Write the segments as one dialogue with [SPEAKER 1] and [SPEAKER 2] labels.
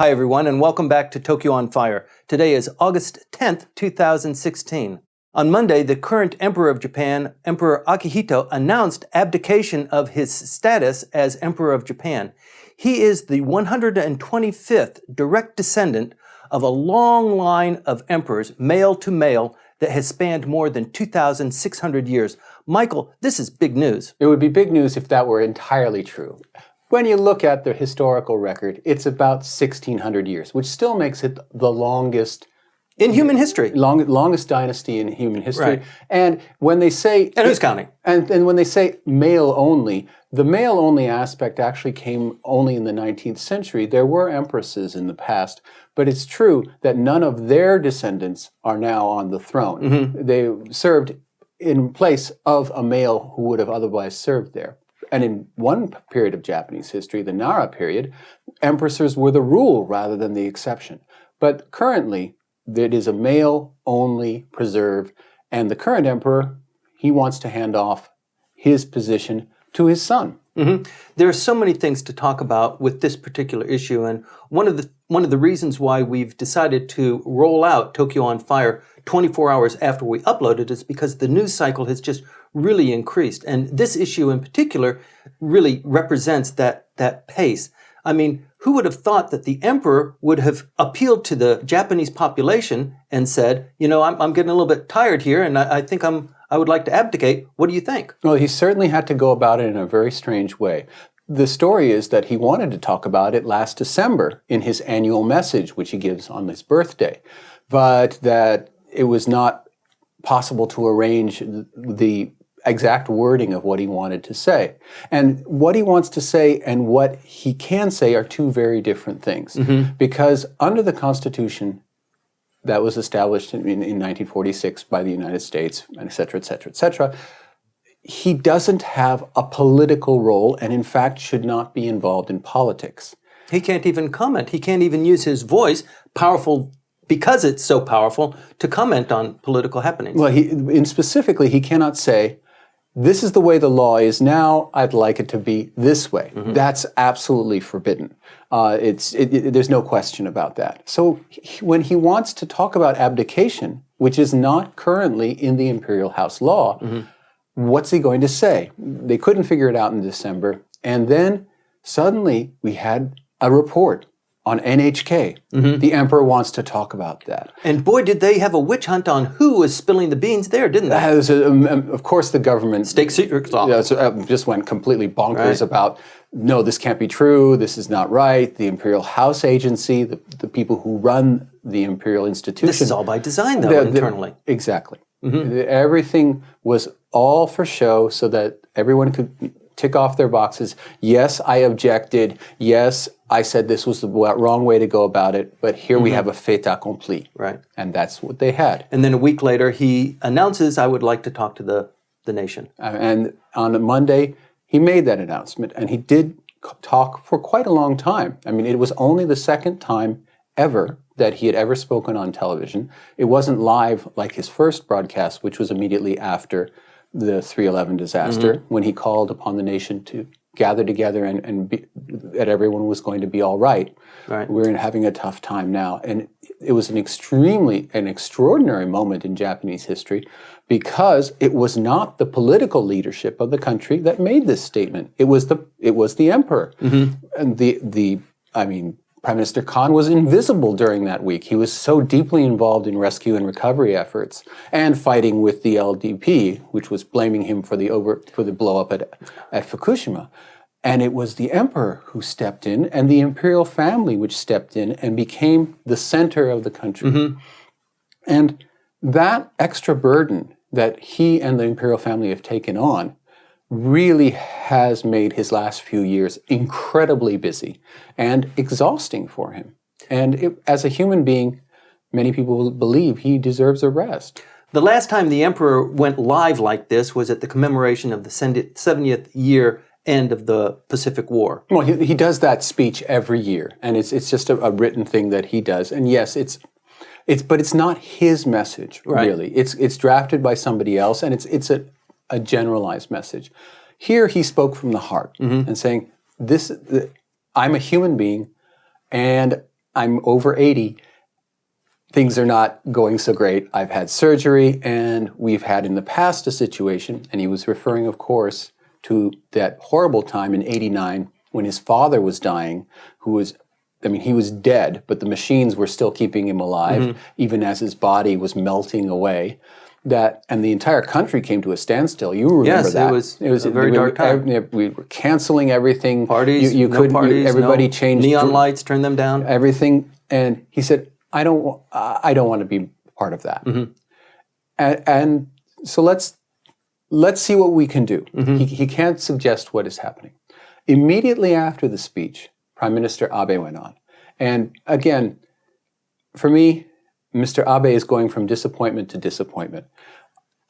[SPEAKER 1] Hi everyone, and welcome back to Tokyo on Fire. Today is August 10th, 2016. On Monday, the current Emperor of Japan, Emperor Akihito, announced abdication of his status as Emperor of Japan. He is the 125th direct descendant of a long line of emperors, male to male, that has spanned more than 2,600 years. Michael, this is big news.
[SPEAKER 2] It would be big news if that were entirely true. When you look at the historical record, it's about 1,600 years, which still makes it the longest
[SPEAKER 1] in human history.
[SPEAKER 2] Longest dynasty in human history.
[SPEAKER 1] Right.
[SPEAKER 2] And when they say...
[SPEAKER 1] And who's counting?
[SPEAKER 2] And when they say male only, the male only aspect actually came only in the 19th century. There were empresses in the past, but it's true that none of their descendants are now on the throne. Mm-hmm. They served in place of a male who would have otherwise served there. And in one period of Japanese history, the Nara period, empresses were the rule rather than the exception. But currently, it is a male-only preserve, and the current emperor, he wants to hand off his position to his son.
[SPEAKER 1] Mm-hmm. There are so many things to talk about with this particular issue, and one of the reasons why we've decided to roll out Tokyo on Fire 24 hours after we upload it is because the news cycle has just really increased, and this issue in particular really represents that pace. I mean, who would have thought that the emperor would have appealed to the Japanese population and said, you know, I'm getting a little bit tired here, and I think I would like to abdicate. What do you think?
[SPEAKER 2] Well, he certainly had to go about it in a very strange way. The story is that he wanted to talk about it last December in his annual message, which he gives on his birthday, but that it was not possible to arrange the exact wording of what he wanted to say. And what he wants to say and what he can say are two very different things. Mm-hmm. Because under the Constitution that was established in 1946 by the United States, et cetera, et cetera, et cetera, he doesn't have a political role and in fact should not be involved in politics.
[SPEAKER 1] He can't even comment. He can't even use his voice, powerful because it's so powerful, to comment on political happenings.
[SPEAKER 2] Well, specifically, he cannot say, this is the way the law is now, I'd like it to be this way. Mm-hmm. That's absolutely forbidden. There's no question about that. So when he wants to talk about abdication, which is not currently in the imperial house law, mm-hmm. what's he going to say? They couldn't figure it out in December. And then suddenly we had a report on NHK. Mm-hmm. The emperor wants to talk about that.
[SPEAKER 1] And boy, did they have a witch hunt on who was spilling the beans there, didn't they?
[SPEAKER 2] Of course, the government...
[SPEAKER 1] State secrets law.
[SPEAKER 2] Just went completely bonkers about, no, this can't be true, this is not right. The Imperial House Agency, the people who run the Imperial Institution...
[SPEAKER 1] This is all by design, though, internally.
[SPEAKER 2] Exactly. Mm-hmm. Everything was all for show so that everyone could tick off their boxes. Yes, I objected. Yes, I said this was the wrong way to go about it, but here we have a fait accompli.
[SPEAKER 1] Right.
[SPEAKER 2] And that's what they had.
[SPEAKER 1] And then a week later, he announces, I would like to talk to the nation.
[SPEAKER 2] And on a Monday, he made that announcement, and he did talk for quite a long time. I mean, it was only the second time ever that he had ever spoken on television. It wasn't live like his first broadcast, which was immediately after the 3/11 disaster, when he called upon the nation to gather together and that everyone was going to be all right. Right. We're having a tough time now. And it was an extraordinary moment in Japanese history because it was not the political leadership of the country that made this statement. It was the emperor. Mm-hmm. And Prime Minister Khan was invisible during that week. He was so deeply involved in rescue and recovery efforts and fighting with the LDP, which was blaming him for the blow up at Fukushima. And it was the emperor who stepped in and the imperial family which stepped in and became the center of the country. Mm-hmm. And that extra burden that he and the imperial family have taken on really has made his last few years incredibly busy and exhausting for him. And as a human being, many people believe he deserves a rest.
[SPEAKER 1] The last time the emperor went live like this was at the commemoration of the 70th year end of the Pacific War.
[SPEAKER 2] Well, he does that speech every year, and it's just a written thing that he does. And yes, but it's not his message, really. It's drafted by somebody else, and it's a generalized message. Here he spoke from the heart and saying, I'm a human being, and I'm over 80. Things are not going so great. I've had surgery, and we've had in the past a situation, and he was referring, of course, to that horrible time in 89 when his father was dying, he was dead, but the machines were still keeping him alive, even as his body was melting away. And the entire country came to a standstill. You remember that?
[SPEAKER 1] It was a very dark time.
[SPEAKER 2] We were canceling everything.
[SPEAKER 1] Parties,
[SPEAKER 2] no parties, everybody changed.
[SPEAKER 1] Neon lights, turn them down.
[SPEAKER 2] Everything. And he said, I don't want to be part of that. And so let's see what we can do. He can't suggest what is happening. Immediately after the speech, Prime Minister Abe went on. And again, for me, Mr. Abe is going from disappointment to disappointment.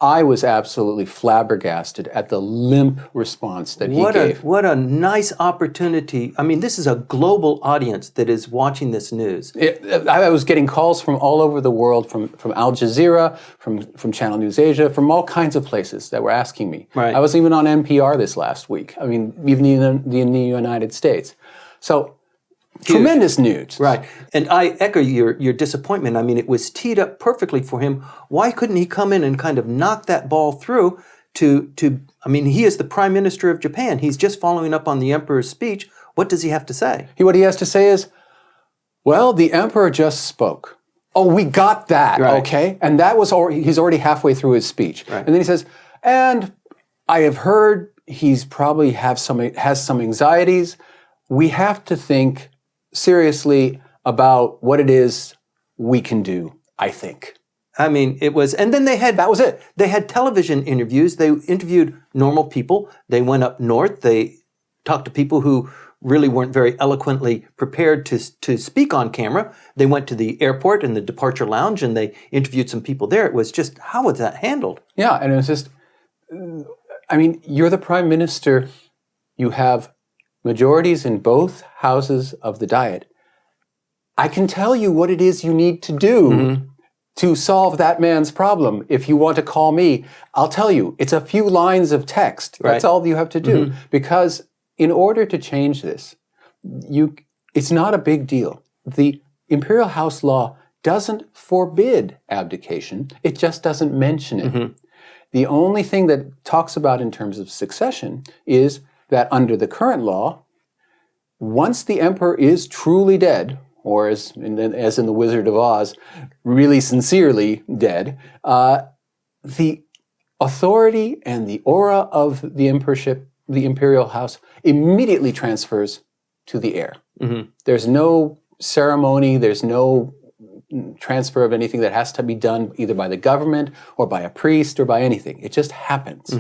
[SPEAKER 2] I was absolutely flabbergasted at the limp response that he gave.
[SPEAKER 1] What a nice opportunity. I mean, this is a global audience that is watching this news.
[SPEAKER 2] I was getting calls from all over the world, from Al Jazeera, from Channel News Asia, from all kinds of places that were asking me.
[SPEAKER 1] Right.
[SPEAKER 2] I was even on NPR this last week. I mean, even in the United States. So, tremendous news.
[SPEAKER 1] Right. And I echo your disappointment. I mean, it was teed up perfectly for him. Why couldn't he come in and kind of knock that ball through I mean, he is the Prime Minister of Japan. He's just following up on the Emperor's speech. What does he have to say?
[SPEAKER 2] What he has to say is, well, the Emperor just spoke. Oh, we got that,
[SPEAKER 1] right.
[SPEAKER 2] Okay? And that was he's already halfway through his speech.
[SPEAKER 1] Right.
[SPEAKER 2] And then he says, and I have heard he's probably has some anxieties. We have to think seriously about what it is we can do, I think.
[SPEAKER 1] I mean, it was, and then that was it. They had television interviews. They interviewed normal people. They went up north. They talked to people who really weren't very eloquently prepared to speak on camera. They went to the airport and the departure lounge and they interviewed some people there. It was just, how was that handled?
[SPEAKER 2] Yeah, and it was just, I mean, you're the Prime Minister. You have majorities in both houses of the Diet. I can tell you what it is you need to do to solve that man's problem. If you want to call me, I'll tell you. It's a few lines of text. That's all you have to do. Because in order to change this, it's not a big deal. The Imperial House law doesn't forbid abdication. It just doesn't mention it. The only thing that talks about in terms of succession is that under the current law, once the emperor is truly dead, or as in The Wizard of Oz, really sincerely dead, the authority and the aura of the emperorship, the imperial house, immediately transfers to the heir. There's no ceremony, there's no transfer of anything that has to be done either by the government or by a priest or by anything. It just happens.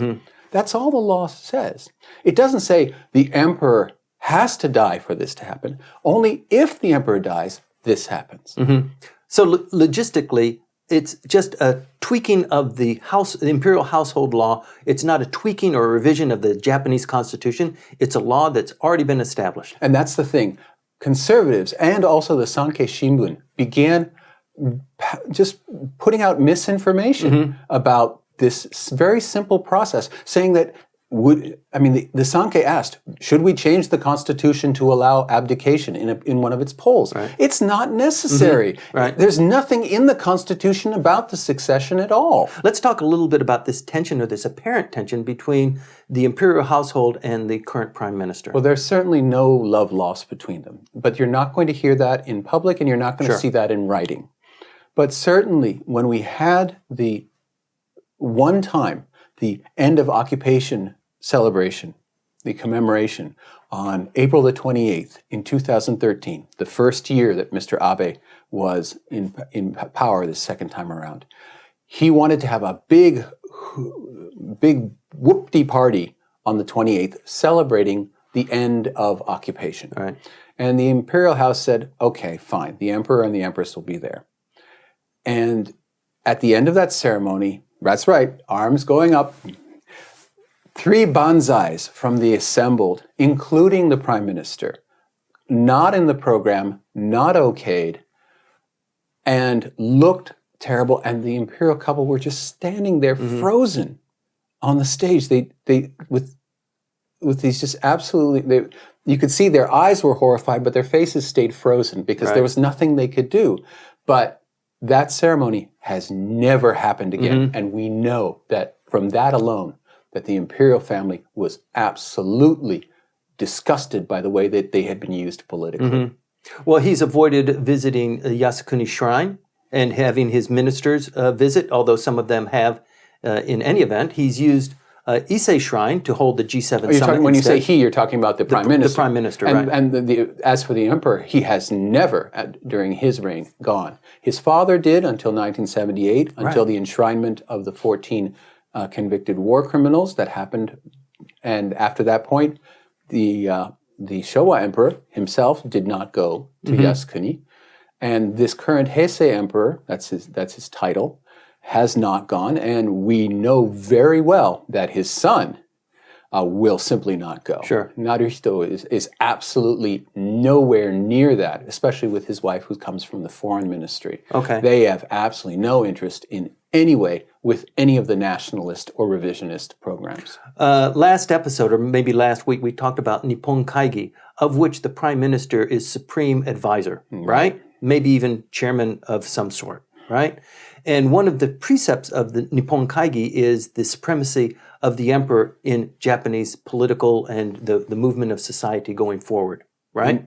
[SPEAKER 2] That's all the law says. It doesn't say the emperor has to die for this to happen. Only if the emperor dies, this happens.
[SPEAKER 1] So logistically, it's just a tweaking of the imperial household law. It's not a tweaking or a revision of the Japanese constitution. It's a law that's already been established.
[SPEAKER 2] And that's the thing. Conservatives and also the Sankei Shimbun began just putting out misinformation about this very simple process, saying that the Sankei asked, should we change the Constitution to allow abdication in one of its polls?
[SPEAKER 1] Right.
[SPEAKER 2] It's not necessary.
[SPEAKER 1] Right.
[SPEAKER 2] There's nothing in the Constitution about the succession at all.
[SPEAKER 1] Let's talk a little bit about this tension or this apparent tension between the imperial household and the current prime minister.
[SPEAKER 2] Well, there's certainly no love lost between them, but you're not going to hear that in public and you're not going to see that in writing. But certainly when we had the end of occupation celebration, the commemoration, on April the 28th in 2013, the first year that Mr. Abe was in power the second time around. He wanted to have a big whoop-de party on the 28th celebrating the end of occupation.
[SPEAKER 1] Right.
[SPEAKER 2] And the Imperial House said, okay, fine, the Emperor and the Empress will be there. And at the end of that ceremony, that's right, arms going up, 3 banzais from the assembled, including the Prime Minister, not in the program, not okayed, and looked terrible. And the imperial couple were just standing there frozen on the stage. They with with these just absolutely, you could see their eyes were horrified, but their faces stayed frozen because there was nothing they could do. But that ceremony has never happened again. And we know that from that alone, that the imperial family was absolutely disgusted by the way that they had been used politically.
[SPEAKER 1] Well, he's avoided visiting Yasukuni Shrine and having his ministers visit, although some of them have in any event. He's used Ise Shrine to hold the G7 summit.
[SPEAKER 2] When you say he, you're talking about the Prime Minister.
[SPEAKER 1] The Prime Minister,
[SPEAKER 2] and,
[SPEAKER 1] right.
[SPEAKER 2] And as for the Emperor, he has never, during his reign, gone. His father did until 1978, until the enshrinement of the 14 convicted war criminals that happened. And after that point, the Showa Emperor himself did not go to Yasukuni. And this current Heisei Emperor, that's his title, has not gone, and we know very well that his son will simply not go.
[SPEAKER 1] Sure.
[SPEAKER 2] Naruhito is absolutely nowhere near that, especially with his wife who comes from the foreign ministry.
[SPEAKER 1] Okay.
[SPEAKER 2] They have absolutely no interest in any way with any of the nationalist or revisionist programs.
[SPEAKER 1] Last episode, or maybe last week, we talked about Nippon Kaigi, of which the Prime Minister is supreme advisor, right? Maybe even chairman of some sort, right? And one of the precepts of the Nippon Kaigi is the supremacy of the emperor in Japanese political and the movement of society going forward, right?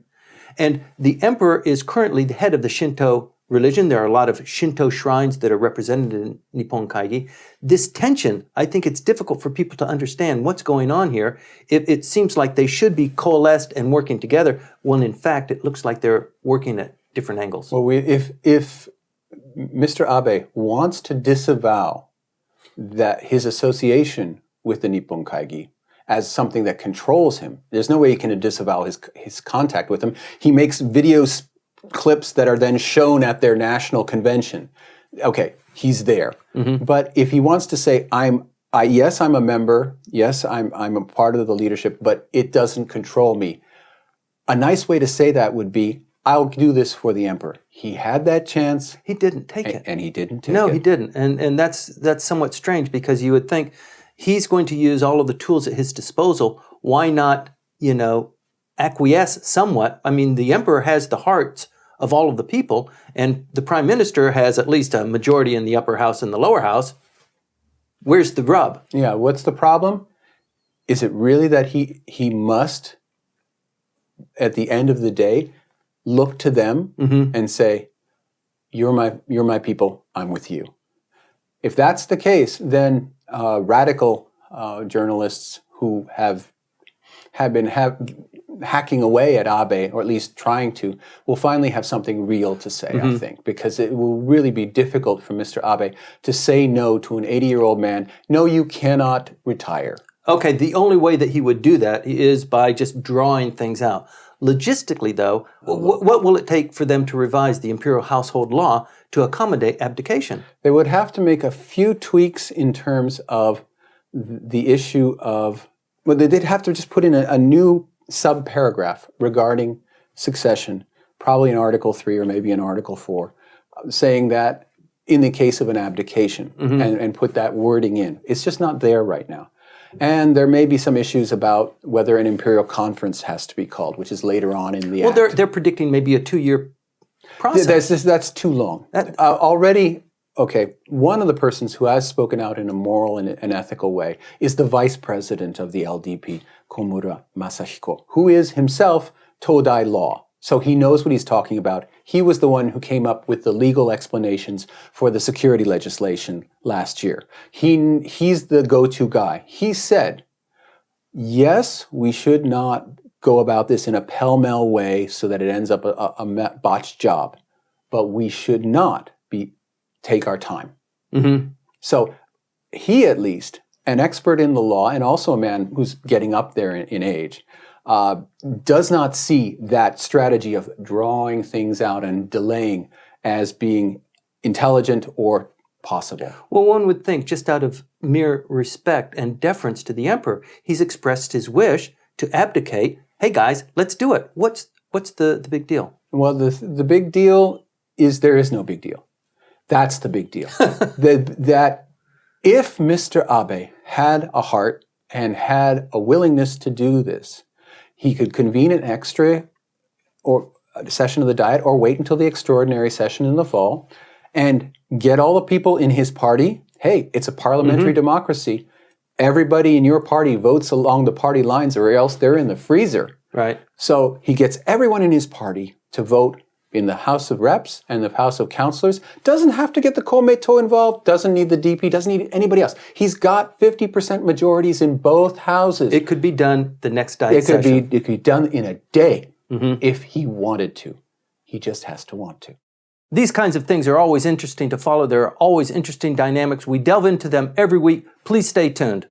[SPEAKER 1] And the emperor is currently the head of the Shinto religion. There are a lot of Shinto shrines that are represented in Nippon Kaigi. This tension, I think it's difficult for people to understand what's going on here. It seems like they should be coalesced and working together, when in fact it looks like they're working at different angles.
[SPEAKER 2] Well, if Mr. Abe wants to disavow that his association with the Nippon Kaigi as something that controls him, there's no way he can disavow his contact with them. He makes video clips that are then shown at their national convention. Okay, he's there. But if he wants to say, yes, I'm a member, yes, I'm a part of the leadership, but it doesn't control me. A nice way to say that would be, I'll do this for the emperor. He had that chance.
[SPEAKER 1] He didn't take it.
[SPEAKER 2] And he didn't take it.
[SPEAKER 1] No, he didn't. And that's somewhat strange, because you would think he's going to use all of the tools at his disposal. Why not, acquiesce somewhat? I mean, the emperor has the hearts of all of the people, and the prime minister has at least a majority in the upper house and the lower house. Where's the rub?
[SPEAKER 2] Yeah, what's the problem? Is it really that he must, at the end of the day, look to them and say, you're my people, I'm with you. If that's the case, then radical journalists who have been hacking away at Abe, or at least trying to, will finally have something real to say, I think, because it will really be difficult for Mr. Abe to say no to an 80-year-old man. No, you cannot retire.
[SPEAKER 1] Okay, the only way that he would do that is by just drawing things out. Logistically, though, what will it take for them to revise the imperial household law to accommodate abdication?
[SPEAKER 2] They would have to make a few tweaks in terms of the issue of, well, they'd have to just put in a new sub-paragraph regarding succession, probably in Article 3 or maybe in Article 4, saying that in the case of an abdication, and put that wording in. It's just not there right now. And there may be some issues about whether an imperial conference has to be called, which is later on in the act.
[SPEAKER 1] Well, they're predicting maybe a 2-year process.
[SPEAKER 2] That's too long. Already, okay, one of the persons who has spoken out in a moral and an ethical way is the vice president of the LDP, Komura Masahiko, who is himself Todai law. So he knows what he's talking about. He was the one who came up with the legal explanations for the security legislation last year. He's the go-to guy. He said, yes, we should not go about this in a pell-mell way so that it ends up a botched job, but we should not take our time. So he, at least, an expert in the law and also a man who's getting up there in age, does not see that strategy of drawing things out and delaying as being intelligent or possible.
[SPEAKER 1] Well, one would think, just out of mere respect and deference to the emperor, he's expressed his wish to abdicate. Hey guys, let's do it. What's the big deal?
[SPEAKER 2] Well, the big deal is there is no big deal. That's the big deal. That if Mr. Abe had a heart and had a willingness to do this, he could convene an extra or a session of the Diet or wait until the extraordinary session in the fall and get all the people in his party. Hey, it's a parliamentary democracy. Everybody in your party votes along the party lines or else they're in the freezer.
[SPEAKER 1] Right.
[SPEAKER 2] So he gets everyone in his party to vote in the House of Reps and the House of Councilors. Doesn't have to get the Komeito involved, doesn't need the DP, doesn't need anybody else. He's got 50% majorities in both houses.
[SPEAKER 1] It could be done the next Diet
[SPEAKER 2] It could
[SPEAKER 1] session.
[SPEAKER 2] be done in a day if he wanted to. He just has to want to.
[SPEAKER 1] These kinds of things are always interesting to follow. There are always interesting dynamics. We delve into them every week. Please stay tuned.